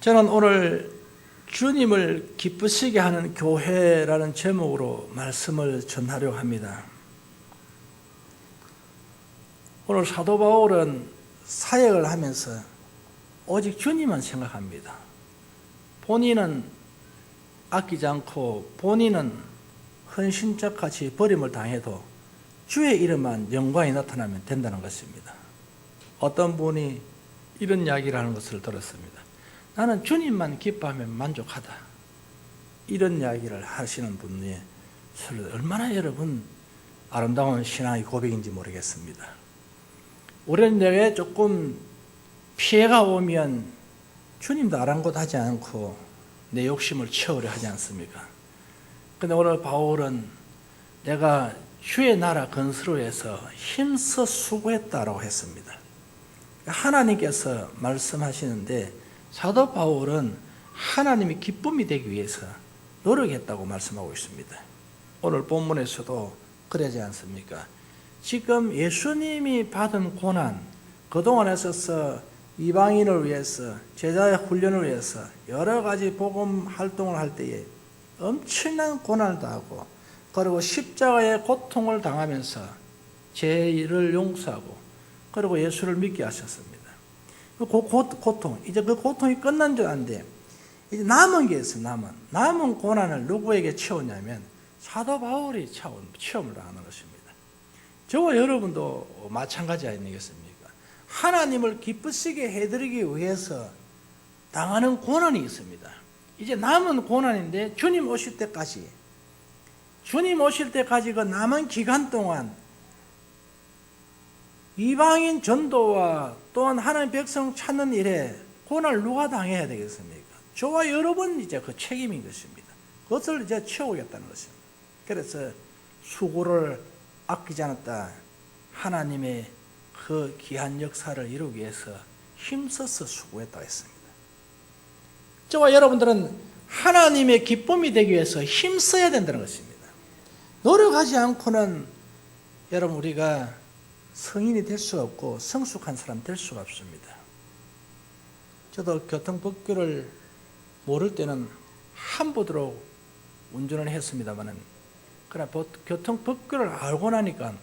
저는 오늘 주님을 기쁘시게 하는 교회라는 제목으로 말씀을 전하려고 합니다. 오늘 사도 바울은 사역을 하면서 오직 주님만 생각합니다. 본인은 아끼지 않고 본인은 헌신짝같이 버림을 당해도 주의 이름만 영광이 나타나면 된다는 것입니다. 어떤 분이 이런 이야기를 하는 것을 들었습니다. 나는 주님만 기뻐하면 만족하다. 이런 이야기를 하시는 분이 얼마나 여러분 아름다운 신앙의 고백인지 모르겠습니다. 우리는 내게 조금 피해가 오면 주님도 아랑곳하지 않고 내 욕심을 채우려 하지 않습니까? 근데 오늘 바울은 내가 주의 나라 건설을 위해서 힘써 수고했다라고 했습니다. 하나님께서 말씀하시는데 사도 바울은 하나님의 기쁨이 되기 위해서 노력했다고 말씀하고 있습니다. 오늘 본문에서도 그러지 않습니까? 지금 예수님이 받은 고난, 그동안에 있어서 이방인을 위해서, 제자의 훈련을 위해서 여러 가지 복음 활동을 할 때에 엄청난 고난을 당하고, 그리고 십자가의 고통을 당하면서 죄를 용서하고, 그리고 예수를 믿게 하셨습니다. 그 고통, 이제 그 고통이 끝난 줄 아는데, 이제 남은 게 있어요, 남은 고난을 누구에게 채웠냐면, 사도 바울이 체험을 하는 것입니다. 저와 여러분도 마찬가지 아니겠습니까? 하나님을 기쁘시게 해드리기 위해서 당하는 고난이 있습니다. 이제 남은 고난인데, 주님 오실 때까지 그 남은 기간 동안 이방인 전도와 또한 하나님 백성 찾는 일에 고난을 누가 당해야 되겠습니까? 저와 여러분 이제 그 책임인 것입니다. 그것을 이제 채우겠다는 것입니다. 그래서 수고를 아끼지 않았다. 하나님의 그 귀한 역사를 이루기 위해서 힘써서 수고했다고 했습니다. 저와 여러분들은 하나님의 기쁨이 되기 위해서 힘써야 된다는 것입니다. 노력하지 않고는 여러분 우리가 성인이 될 수가 없고 성숙한 사람 될 수가 없습니다. 저도 교통법규를 모를 때는 함부로 운전을 했습니다만, 그러나 교통법규를 알고 나니까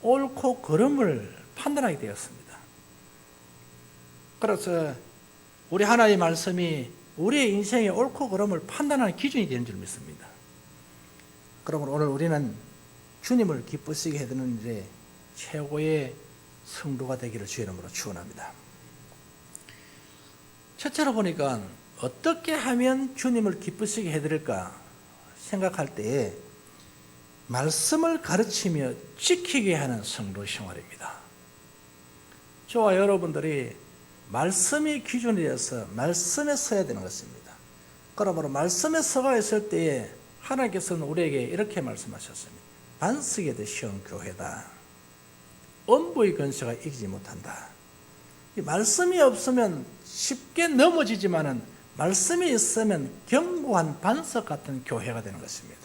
옳고 그름을 판단하게 되었습니다. 그래서 우리 하나님의 말씀이 우리의 인생의 옳고 그름을 판단하는 기준이 되는 줄 믿습니다. 그러므로 오늘 우리는 주님을 기쁘시게 해드리는 일에 최고의 성도가 되기를 주의 이름으로 축원합니다. 첫째로 보니까 어떻게 하면 주님을 기쁘시게 해드릴까 생각할 때에 말씀을 가르치며 지키게 하는 성도 생활입니다. 저와 여러분들이 말씀이 기준이 되어서 말씀에 서야 되는 것입니다. 그러므로 말씀에 서가 있을 때에 하나님께서는 우리에게 이렇게 말씀하셨습니다. 반석에 더 쉬운 교회다. 엄부의 권세가 이기지 못한다. 이 말씀이 없으면 쉽게 넘어지지만은 말씀이 있으면 견고한 반석 같은 교회가 되는 것입니다.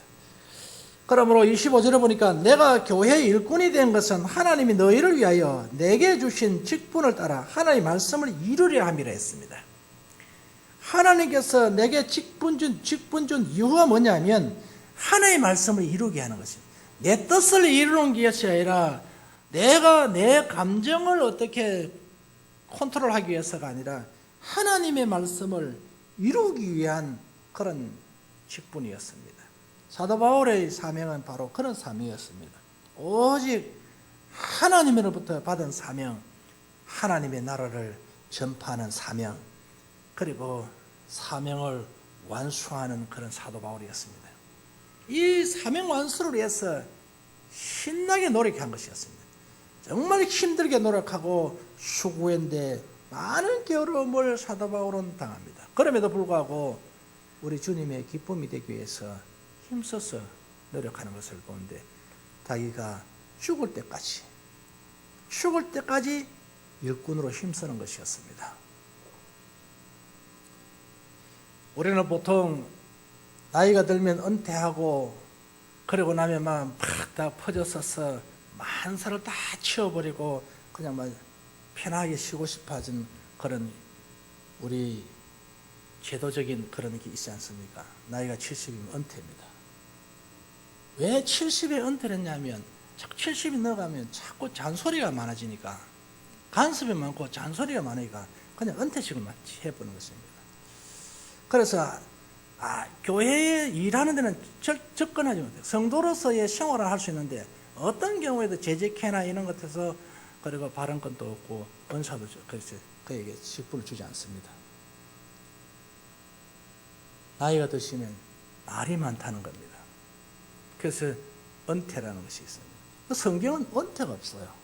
그러므로 25절에 보니까 내가 교회의 일꾼이 된 것은 하나님이 너희를 위하여 내게 주신 직분을 따라 하나님의 말씀을 이루려 함이라 했습니다. 하나님께서 내게 직분 준 이유가 뭐냐면 하나님의 말씀을 이루게 하는 것입니다. 내 뜻을 이루는 것이 아니라 내가 내 감정을 어떻게 컨트롤하기 위해서가 아니라 하나님의 말씀을 이루기 위한 그런 직분이었습니다. 사도 바울의 사명은 바로 그런 사명이었습니다. 오직 하나님으로부터 받은 사명, 하나님의 나라를 전파하는 사명, 그리고 사명을 완수하는 그런 사도 바울이었습니다. 이 사명 완수를 위해서 신나게 노력한 것이었습니다. 정말 힘들게 노력하고 수고했는데 많은 괴로움을 사도 바울은 당합니다. 그럼에도 불구하고 우리 주님의 기쁨이 되기 위해서 힘써서 노력하는 것을 보는데 자기가 죽을 때까지 일꾼으로 힘쓰는 것이었습니다. 우리는 보통 나이가 들면 은퇴하고 그러고 나면 막 다 퍼졌어서 만사를 다 치워버리고 그냥 막 편하게 쉬고 싶어진 그런 우리 제도적인 그런 게 있지 않습니까? 나이가 70이면 은퇴입니다. 왜 70에 은퇴를 했냐면 70이 넘어가면 자꾸 잔소리가 많아지니까, 간섭이 많고 잔소리가 많으니까 그냥 은퇴식을 해보는 것입니다. 그래서 교회에 일하는 데는 접근하지 못해요. 성도로서의 생활을 할 수 있는데 어떤 경우에도 재직회나 이런 것에서 그리고 발언권도 없고 은사도 그래서 그에게 직분을 주지 않습니다. 나이가 드시면 말이 많다는 겁니다. 그래서 은퇴라는 것이 있습니다. 성경은 은퇴가 없어요.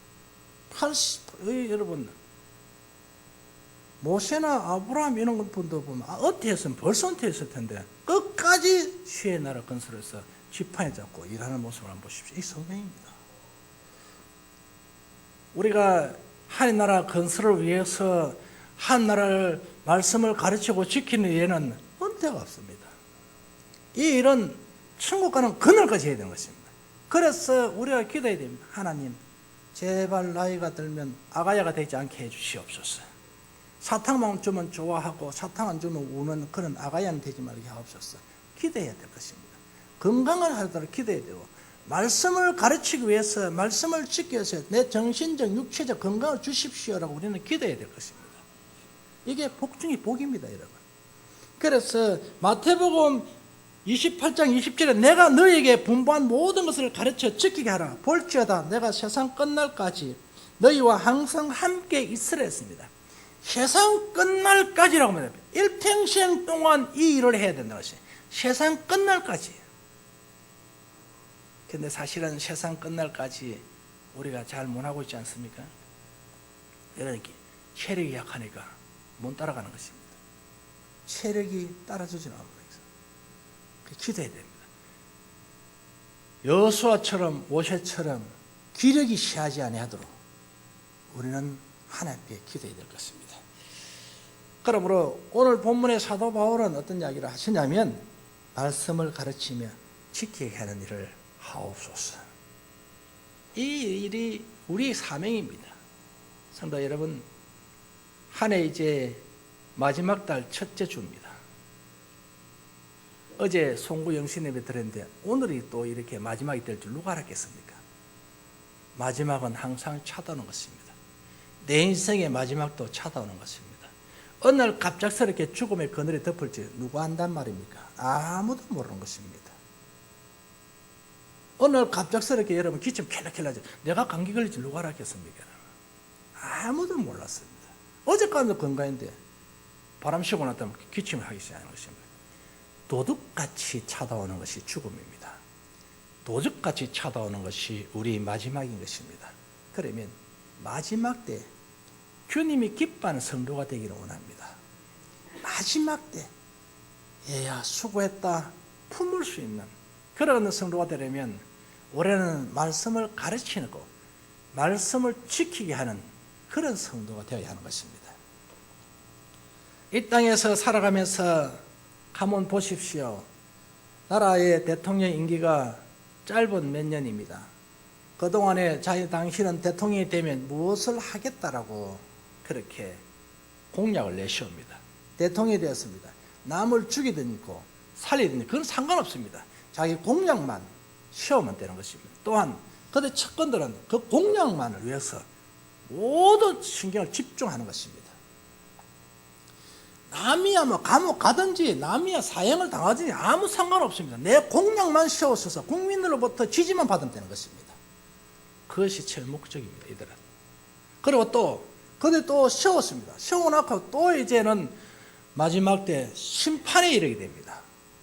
여러분 모세나 아브라함 이런 분도 보면 은퇴했으면 벌써 은퇴했을 텐데 끝까지 주의 나라 건설해서 지팡이 잡고 일하는 모습을 한번 보십시오. 이 성경입니다. 우리가 하나나라 건설을 위해서 하나나라를 말씀을 가르치고 지키는 일에는 은퇴가 없습니다. 이 일은 천국가는 그날까지 해야 되는 것입니다. 그래서 우리가 기도해야 됩니다. 하나님, 제발 나이가 들면 아가야가 되지 않게 해주시옵소서. 사탕만 주면 좋아하고 사탕 안 주면 우는 그런 아가야는 되지 말게 하옵소서. 기도해야 될 것입니다. 건강을 하도록 기도해야 되고, 말씀을 가르치기 위해서, 말씀을 지키기 위해서 내 정신적, 육체적 건강을 주십시오라고 우리는 기도해야 될 것입니다. 이게 복 중의 복입니다, 여러분. 그래서 마태복음 28장 20절에 내가 너에게 분부한 모든 것을 가르쳐 지키게 하라. 볼지어다 내가 세상 끝날까지 너희와 항상 함께 있으라 했습니다. 세상 끝날까지라고 합니다. 일평생 동안 이 일을 해야 된다는 것이 세상 끝날까지. 근데 사실은 세상 끝날까지 우리가 잘 못하고 있지 않습니까? 이러니까 체력이 약하니까 못 따라가는 것입니다. 체력이 따라주지 않습니다. 기도해야 됩니다. 여호수아처럼 모세처럼 기력이 시하지 아니하도록 우리는 하나님께 기도해야 될 것입니다. 그러므로 오늘 본문의 사도 바울은 어떤 이야기를 하시냐면 말씀을 가르치며 지키게 하는 일을 하옵소서. 이 일이 우리의 사명입니다. 성도 여러분, 한 해 이제 마지막 달 첫째 주입니다. 어제 송구 영신 예배 드렸는데 오늘이 또 이렇게 마지막이 될 줄 누가 알았겠습니까? 마지막은 항상 찾아오는 것입니다. 내 인생의 마지막도 찾아오는 것입니다. 어느 날 갑작스럽게 죽음의 그늘에 덮을지 누가 안단 말입니까? 아무도 모르는 것입니다. 어느 날 갑작스럽게 여러분 기침 켈라켈라지 내가 감기 걸릴지 누가 알았겠습니까? 아무도 몰랐습니다. 어제까지도 건강인데 바람 쉬고 났다면 기침을 하기 시작하는 것입니다. 도둑같이 찾아오는 것이 죽음입니다. 도둑같이 찾아오는 것이 우리 마지막인 것입니다. 그러면 마지막 때 주님이 기뻐하는 성도가 되기를 원합니다. 마지막 때 얘야 수고했다 품을 수 있는 그런 성도가 되려면 올해는 말씀을 가르치는 거, 말씀을 지키게 하는 그런 성도가 되어야 하는 것입니다. 이 땅에서 살아가면서 한번 보십시오. 나라의 대통령 임기가 짧은 몇 년입니다. 그동안에 당신은 대통령이 되면 무엇을 하겠다라고 그렇게 공약을 내시옵니다. 대통령이 되었습니다. 남을 죽이든 있고 살리든 그건 상관없습니다. 자기 공약만 세우면 되는 것입니다. 또한 그들 측근들은 그 공약만을 위해서 모든 신경을 집중하는 것입니다. 남이야 뭐 감옥 가든지 남이야 사형을 당하든지 아무 상관없습니다. 내 공약만 세워서 국민들로부터 지지만 받으면 되는 것입니다. 그것이 제일 목적입니다. 이들은. 그리고 또 그들 또 세웠습니다. 세워놓고 또 이제는 마지막 때 심판에 이르게 됩니다.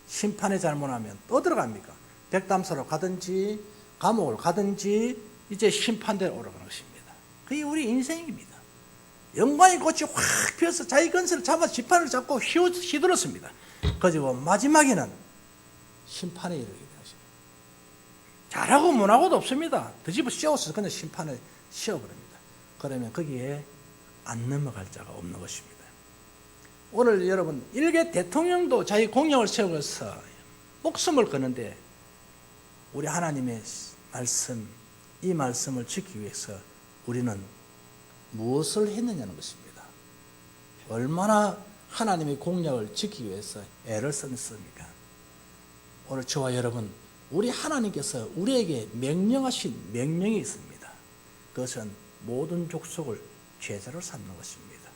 심판에 잘못하면 또 들어갑니까? 백담사로 가든지 감옥을 가든지 이제 심판대로 오르는 것입니다. 그게 우리 인생입니다. 영광의 꽃이 확 피어서 자기 건설을 잡아 지팡이를 잡고 휘둘렀습니다. 그리고 마지막에는 심판에 이르게 되는 것입니다. 잘하고 못하고도 없습니다. 뒤집어 씌워서 그냥 심판에 씌워버립니다. 그러면 거기에 안 넘어갈 자가 없는 것입니다. 오늘 여러분 일개 대통령도 자기 공약을 세워서 목숨을 거는데 우리 하나님의 말씀, 이 말씀을 지키기 위해서 우리는 무엇을 했느냐는 것입니다. 얼마나 하나님의 공약을 지키기 위해서 애를 썼습니까? 오늘 저와 여러분, 우리 하나님께서 우리에게 명령하신 명령이 있습니다. 그것은 모든 족속을 제자로 삼는 것입니다.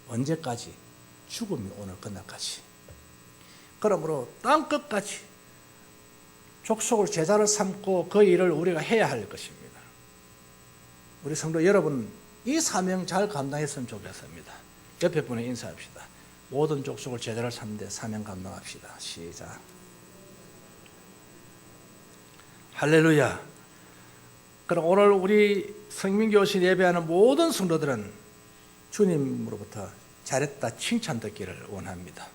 언제까지? 죽음이 오늘 그날까지. 그러므로 땅끝까지 족속을 제자로 삼고 그 일을 우리가 해야 할 것입니다. 우리 성도 여러분, 이 사명 잘 감당했으면 좋겠습니다. 옆에 분에 인사합시다. 모든 족속을 제자로 삼되 사명 감당합시다. 시작. 할렐루야. 그럼 오늘 우리 성민교실 예배하는 모든 성도들은 주님으로부터 잘했다 칭찬 듣기를 원합니다.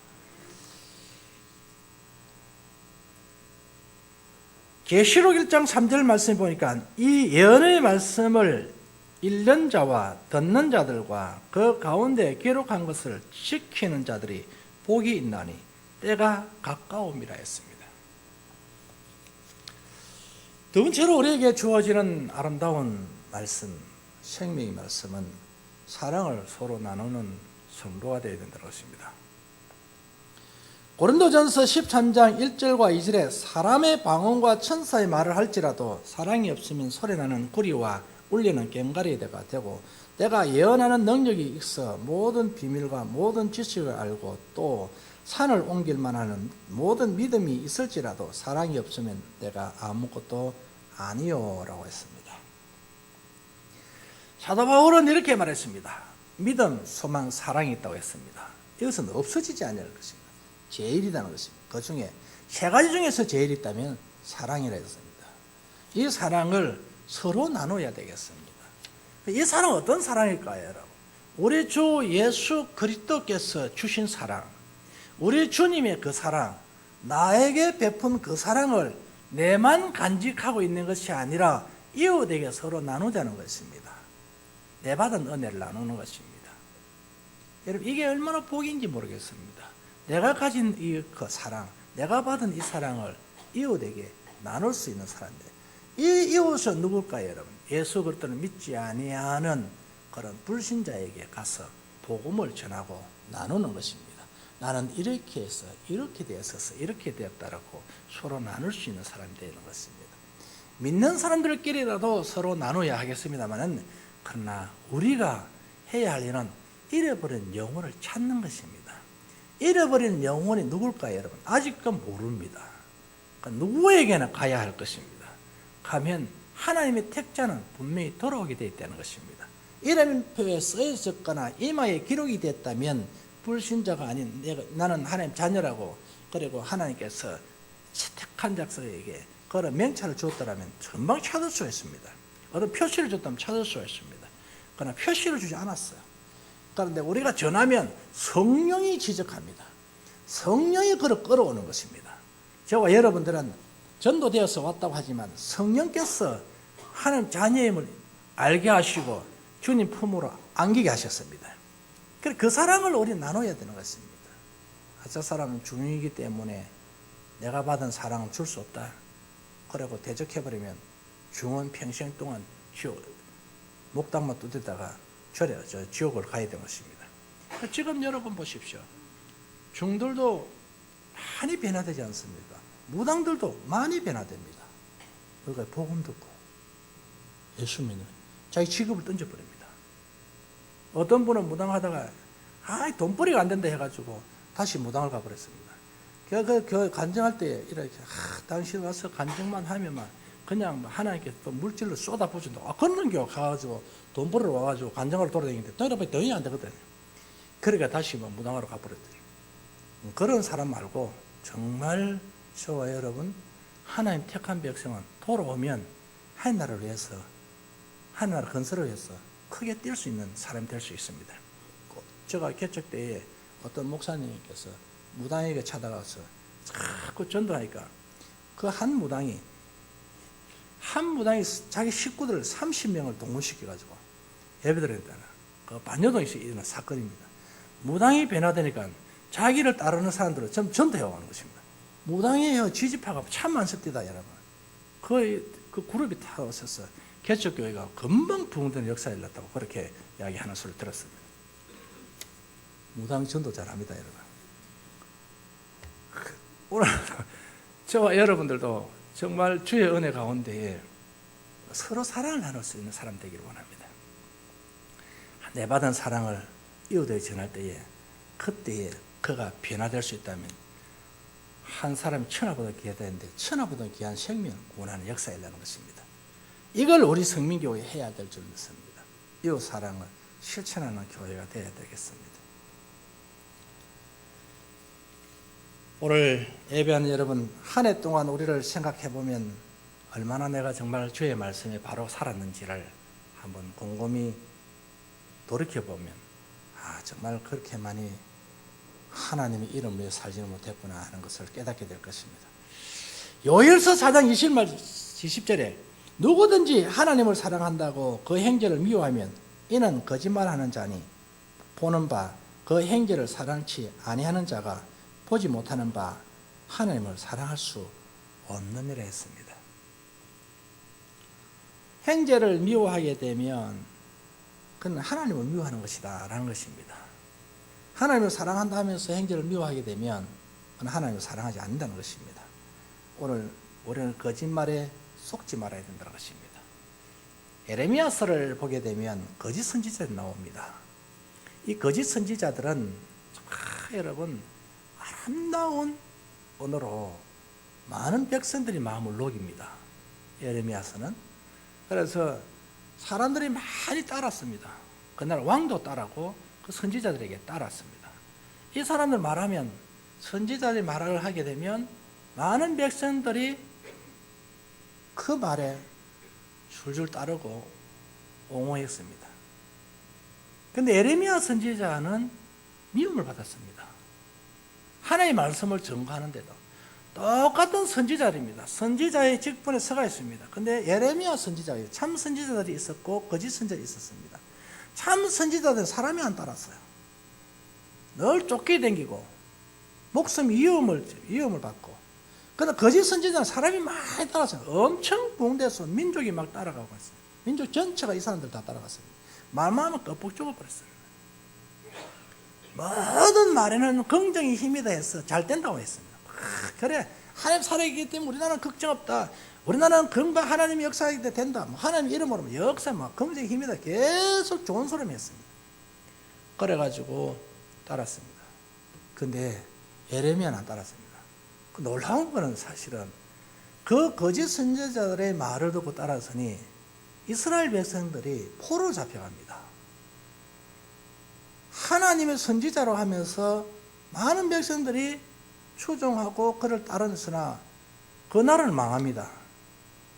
계시록 1장 3절 말씀에 보니까 이 예언의 말씀을 읽는 자와 듣는 자들과 그 가운데 기록한 것을 지키는 자들이 복이 있나니 때가 가까움이라 했습니다. 두 번째로 우리에게 주어지는 아름다운 말씀, 생명의 말씀은 사랑을 서로 나누는 성도가 되어야 된다는 것입니다. 고린도전서 13장 1절과 2절에 사람의 방언과 천사의 말을 할지라도 사랑이 없으면 소리나는 구리와 울리는 꽹과리가 되고 내가 예언하는 능력이 있어 모든 비밀과 모든 지식을 알고 또 산을 옮길 만한 모든 믿음이 있을지라도 사랑이 없으면 내가 아무것도 아니요 라고 했습니다. 사도 바울은 이렇게 말했습니다. 믿음, 소망, 사랑이 있다고 했습니다. 이것은 없어지지 않을 것입니다. 제일이라는 것입니다. 그 중에 세 가지 중에서 제일 있다면 사랑이라 했습니다. 이 사랑을 서로 나눠야 되겠습니다. 이 사랑은 어떤 사랑일까요, 여러분? 우리 주 예수 그리스도께서 주신 사랑, 우리 주님의 그 사랑, 나에게 베푼 그 사랑을 내만 간직하고 있는 것이 아니라 이웃에게 서로 나누자는 것입니다. 내 받은 은혜를 나누는 것입니다. 여러분, 이게 얼마나 복인지 모르겠습니다. 내가 가진 그 사랑, 내가 받은 이 사랑을 이웃에게 나눌 수 있는 사람들. 이 이웃은 누굴까요, 여러분? 예수 그리스도를 믿지 아니하는 그런 불신자에게 가서 복음을 전하고 나누는 것입니다. 나는 이렇게 해서 이렇게 되었어서 이렇게 되었다라고 서로 나눌 수 있는 사람이 되는 것입니다. 믿는 사람들끼리라도 서로 나눠야 하겠습니다만은 그러나 우리가 해야 할 일은 잃어버린 영혼을 찾는 것입니다. 잃어버린 영혼이 누굴까요, 여러분? 아직은 모릅니다. 그러니까 누구에게나 가야 할 것입니다. 가면 하나님의 택자는 분명히 돌아오게 되어 있다는 것입니다. 이름표에 쓰여졌거나 이마에 기록이 됐다면 불신자가 아닌 나는 하나님 자녀라고 그리고 하나님께서 택한 자에게 그런 명찰을 줬더라면 금방 찾을 수 있습니다. 어떤 표시를 줬다면 찾을 수 있습니다. 그러나 표시를 주지 않았어요. 그런데 우리가 전하면 성령이 지적합니다. 성령이 그를 끌어오는 것입니다. 저와 여러분들은 전도되어서 왔다고 하지만 성령께서 하나님 자녀임을 알게 하시고 주님 품으로 안기게 하셨습니다. 그 사랑을 우리 나눠야 되는 것입니다. 저 사람은 중인이기 때문에 내가 받은 사랑을 줄 수 없다. 그리고 대적해버리면 중원 평생 동안 목당만 두드다가 지옥을 가야 되는 것입니다. 지금 여러분 보십시오. 중들도 많이 변화되지 않습니까? 무당들도 많이 변화됩니다. 그러니까 복음 듣고 예수 믿는 자기 직업을 던져버립니다. 어떤 분은 무당하다가 돈벌이가 안 된다 해가지고 다시 무당을 가버렸습니다. 그 간증할 때 이렇게 당신 와서 간증만 하면만 그냥 하나님께 또 물질로 쏟아부어준다. 그런 경우 가가지고 돈 벌러 와가지고 간증하러 돌아다니는데 돈이 안 되거든요. 그러니까 다시 무당하러 가버렸더니 그런 사람 말고 정말 저와 여러분 하나님 택한 백성은 돌아오면 하나님 나라를 위해서 하나님 나라 건설을 위해서 크게 뛸 수 있는 사람이 될 수 있습니다. 제가 개척 때에 어떤 목사님께서 무당에게 찾아가서 자꾸 전도하니까 그 한 무당이 자기 식구들 30명을 동원시켜가지고 예배드려야 된다는 그 반여동에서 일어난 사건입니다. 무당이 변화되니까 자기를 따르는 사람들을 전도해오는 것입니다. 무당이 지지파가 참 많습니다, 여러분. 그 그룹이 다 오셔서 개척교회가 금방 부흥되는 역사를 일었다고 그렇게 이야기하는 소리를 들었습니다. 무당 전도 잘합니다, 여러분. 오늘 저와 여러분들도 정말 주의 은혜 가운데 서로 사랑을 나눌 수 있는 사람 되기를 원합니다. 내 받은 사랑을 이웃에게 전할 때에 그때에 그가 변화될 수 있다면 한 사람이 천하보다 귀하다는데 천하보다 귀한 생명을 구원하는 역사이라는 것입니다. 이걸 우리 성민교회에 해야 될 줄 믿습니다. 이웃 사랑을 실천하는 교회가 되어야 되겠습니다. 오늘 예배하는 여러분, 한 해 동안 우리를 생각해 보면 얼마나 내가 정말 주의 말씀에 바로 살았는지를 한번 곰곰이 돌이켜 보면 정말 그렇게 많이 하나님의 이름 위에 살지는 못했구나 하는 것을 깨닫게 될 것입니다. 요엘서 4장 20절에 누구든지 하나님을 사랑한다고 그 행제를 미워하면 이는 거짓말하는 자니 보는 바 그 행제를 사랑치 아니하는 자가 보지 못하는 바 하나님을 사랑할 수 없는 이라 했습니다. 행제를 미워하게 되면 그는 하나님을 미워하는 것이다 라는 것입니다. 하나님을 사랑한다 하면서 행제를 미워하게 되면 그는 하나님을 사랑하지 않는다는 것입니다. 오늘 우리는 거짓말에 속지 말아야 된다는 것입니다. 에레미야서를 보게 되면 거짓 선지자들이 나옵니다. 이 거짓 선지자들은 여러분 아름다운 언어로 많은 백성들이 마음을 녹입니다. 에레미야서는. 그래서 사람들이 많이 따랐습니다. 그날 왕도 따랐고 그 선지자들에게 따랐습니다. 이 사람들 말하면 선지자들이 말을 하게 되면 많은 백성들이 그 말에 줄줄 따르고 옹호했습니다. 그런데 에레미야 선지자는 미움을 받았습니다. 하나님의 말씀을 전가하는데도 똑같은 선지자입니다. 선지자의 직분에 서가 있습니다. 그런데 예레미야 선지자예요. 참 선지자들이 있었고 거짓 선지자들이 있었습니다. 참 선지자들은 사람이 안 따랐어요. 늘 쫓겨다니고 목숨 위험을 받고. 그런데 거짓 선지자는 사람이 많이 따랐어요. 엄청 부흥돼서 민족이 막 따라가고 있어요. 민족 전체가 이 사람들 다 따라갔습니다. 말만 하면 껍질 죽어버렸어요. 모든 말에는 긍정의 힘이다 해서 잘 된다고 했습니다. 그래, 하나님 살아있기 때문에 우리나라는 걱정 없다. 우리나라는 금방 하나님이 역사하기 때문에 된다. 하나님 이름으로 역사, 긍정의 힘이다. 계속 좋은 소리를 했습니다. 그래가지고 따랐습니다. 근데 에레미야는 안 따랐습니다. 놀라운 거는 사실은 그 거짓 선지자들의 말을 듣고 따랐으니 이스라엘 백성들이 포로로 잡혀갑니다. 하나님의 선지자로 하면서 많은 백성들이 추종하고 그를 따르으나 그 나라는 망합니다.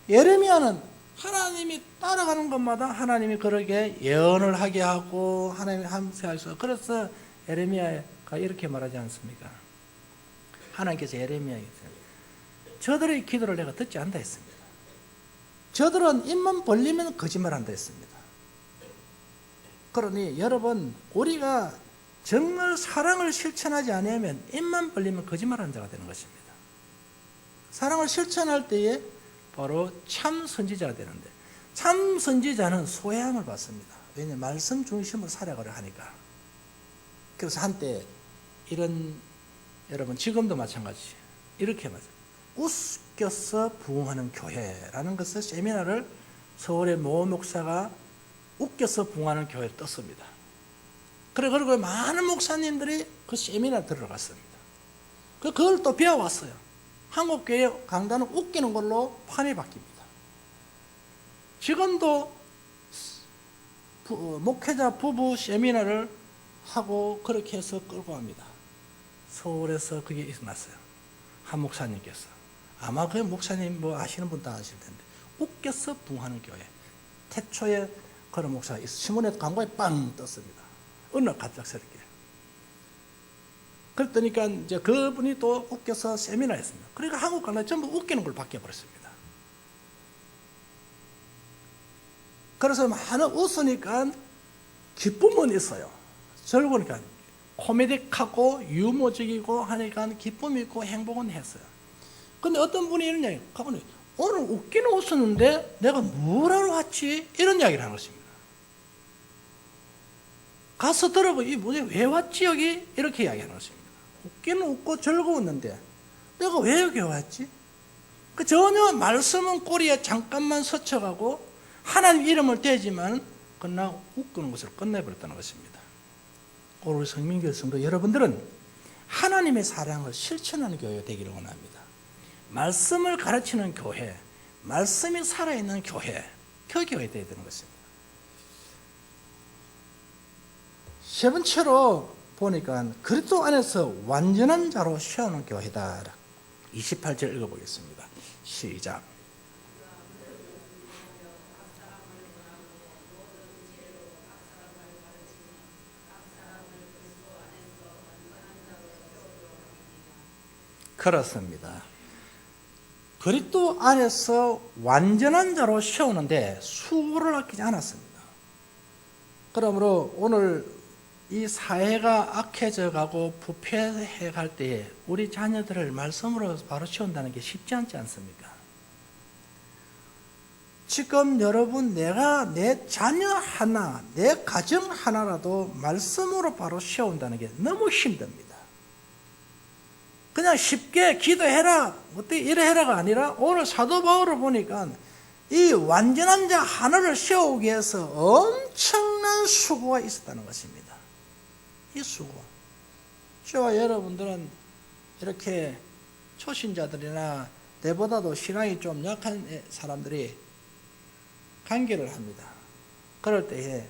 예레미야는 하나님이 따라가는 것마다 하나님이 그렇게 예언을 하게 하고 하나님이 함께하셔서 그래서 예레미야가 이렇게 말하지 않습니까? 하나님께서 예레미야에게 저들의 기도를 내가 듣지 않다 했습니다. 저들은 입만 벌리면 거짓말한다 했습니다. 그러니 여러분, 우리가 정말 사랑을 실천하지 않으면 입만 벌리면 거짓말하는 자가 되는 것입니다. 사랑을 실천할 때에 바로 참 선지자가 되는데, 참 선지자는 소외함을 받습니다. 왜냐하면 말씀 중심으로 살아가려 하니까. 그래서 한때 이런, 여러분 지금도 마찬가지 이렇게 말해요. 웃겨서 부흥하는 교회라는 것을 세미나를 서울의 모 목사가 웃겨서 부흥하는 교회를 떴습니다. 그리고 많은 목사님들이 그 세미나를 들어갔습니다. 그걸 또 배워왔어요. 한국교회 강단은 웃기는 걸로 판이 바뀝니다. 지금도 목회자 부부 세미나를 하고 그렇게 해서 끌고 갑니다. 서울에서 그게 일어났어요. 한 목사님께서. 아마 그 목사님 아시는 분 다 아실 텐데. 웃겨서 부흥하는 교회. 태초에 그런 목사가 있어요. 신문에 광고에 빵 떴습니다. 어느 날 갑작스럽게. 그랬더니까 이제 그분이 또 웃겨서 세미나 했습니다. 그러니까 한국 강단이 전부 웃기는 걸 바뀌어버렸습니다. 그래서 많은 웃으니까 기쁨은 있어요. 즐거우니까 코미딕하고 유머적이고 하니까 기쁨이 있고 행복은 했어요. 근데 어떤 분이 이런 이야기, 가보니 오늘 웃기는 웃었는데 내가 뭘 하러 왔지? 이런 이야기를 하는 것입니다. 가서 들어보고 이 뭐지 왜 왔지 여기 이렇게 이야기하는 것입니다. 웃기는 웃고 즐거웠는데 내가 왜 여기 왔지? 그 전혀 말씀은 꼬리에 잠깐만 스쳐가고 하나님 이름을 떼지만 끝나고 웃기는 것으로 끝내버렸다는 것입니다. 오늘 성민교회 성도 여러분들은 하나님의 사랑을 실천하는 교회가 되기를 원합니다. 말씀을 가르치는 교회, 말씀이 살아있는 교회, 그 교회 되어야 되는 것입니다. 세 번째로 보니까 그리스도 안에서 완전한 자로 세우는 교회다. 28절 읽어보겠습니다. 시작. 그렇습니다. 그리스도 안에서 완전한 자로 세우는데 수고를 아끼지 않았습니다. 그러므로 오늘 이 사회가 악해져 가고 부패해 갈 때에 우리 자녀들을 말씀으로 바로 세운다는 게 쉽지 않지 않습니까? 지금 여러분 내가 내 자녀 하나, 내 가정 하나라도 말씀으로 바로 세운다는 게 너무 힘듭니다. 그냥 쉽게 기도해라, 어떻게 이래 해라가 아니라 오늘 사도 바울을 보니까 이 완전한 자 하나를 세우기 위해서 엄청난 수고가 있었다는 것입니다. 이 수고. 저와 여러분들은 이렇게 초신자들이나 내보다도 신앙이 좀 약한 사람들이 간결을 합니다. 그럴 때에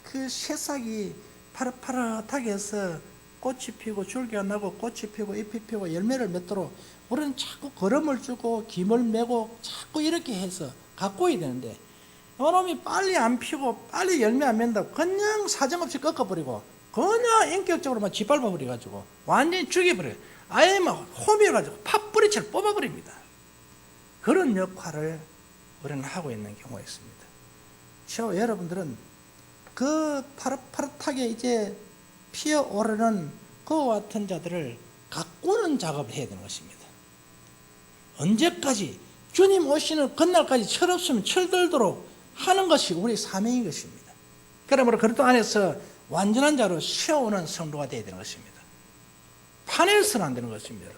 그 새싹이 파릇파릇하게 해서 꽃이 피고 줄기가 나고 꽃이 피고 잎이 피고 열매를 맺도록 우리는 자꾸 거름을 주고 김을 메고 자꾸 이렇게 해서 가꿔야 되는데 이놈이 빨리 안 피고 빨리 열매 안 맺는다고 그냥 사정없이 꺾어버리고 그냥 인격적으로만 짓밟아버려가지고 완전히 죽여버려요. 아예 막 호미해가지고 팥뿌리채를 뽑아버립니다. 그런 역할을 우리는 하고 있는 경우가 있습니다. 저 여러분들은 그 파릇파릇하게 이제 피어오르는 그와 같은 자들을 가꾸는 작업을 해야 되는 것입니다. 언제까지 주님 오시는 그날까지 철없으면 철들도록 하는 것이 우리 사명인 것입니다. 그러므로 그리스도 안에서 완전한 자로 세우는 성도가 되어야 되는 것입니다. 판에서는 안 되는 것입니다.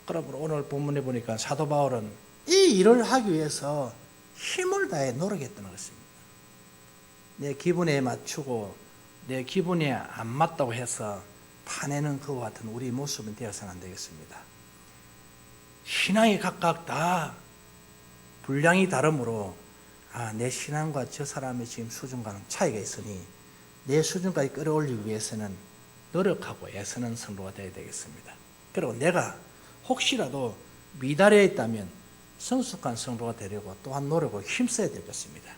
그러므로 오늘 본문에 보니까 사도 바울은 이 일을 하기 위해서 힘을 다해 노력했다는 것입니다. 내 기분에 맞추고 내 기분에 안 맞다고 해서 파내는 그와 같은 우리 모습은 되어서는 안 되겠습니다. 신앙이 각각 다 분량이 다르므로 내 신앙과 저 사람의 지금 수준과는 차이가 있으니 내 수준까지 끌어올리기 위해서는 노력하고 애쓰는 성도가 되어야 되겠습니다. 그리고 내가 혹시라도 미달해 있다면 성숙한 성도가 되려고 또한 노력을 힘써야 되겠습니다.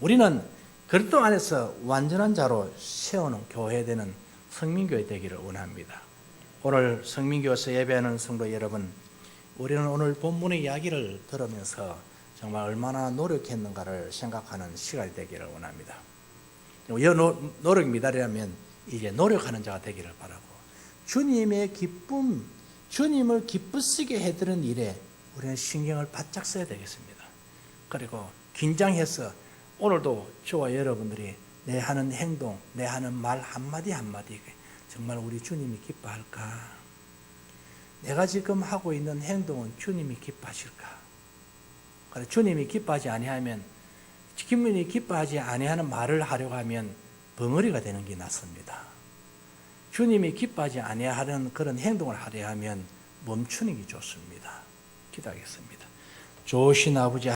우리는 그리스도 안에서 완전한 자로 세우는 교회 되는 성민교회 되기를 원합니다. 오늘 성민교회에서 예배하는 성도 여러분, 우리는 오늘 본문의 이야기를 들으면서 정말 얼마나 노력했는가를 생각하는 시간이 되기를 원합니다. 이 노력이 미달이라면 이제 노력하는 자가 되기를 바라고 주님의 기쁨, 주님을 기쁘시게 해드리는 일에 우리는 신경을 바짝 써야 되겠습니다. 그리고 긴장해서 오늘도 저와 여러분들이 내 하는 행동, 내 하는 말 한마디 한마디 정말 우리 주님이 기뻐할까? 내가 지금 하고 있는 행동은 주님이 기뻐하실까? 주님이 기뻐하지 아니하면 주님이 기뻐하지 아니하는 말을 하려고 하면 벙어리가 되는 게 낫습니다. 주님이 기뻐하지 아니하는 그런 행동을 하려 하면 멈추는 게 좋습니다. 기도하겠습니다. 좋으신 아버지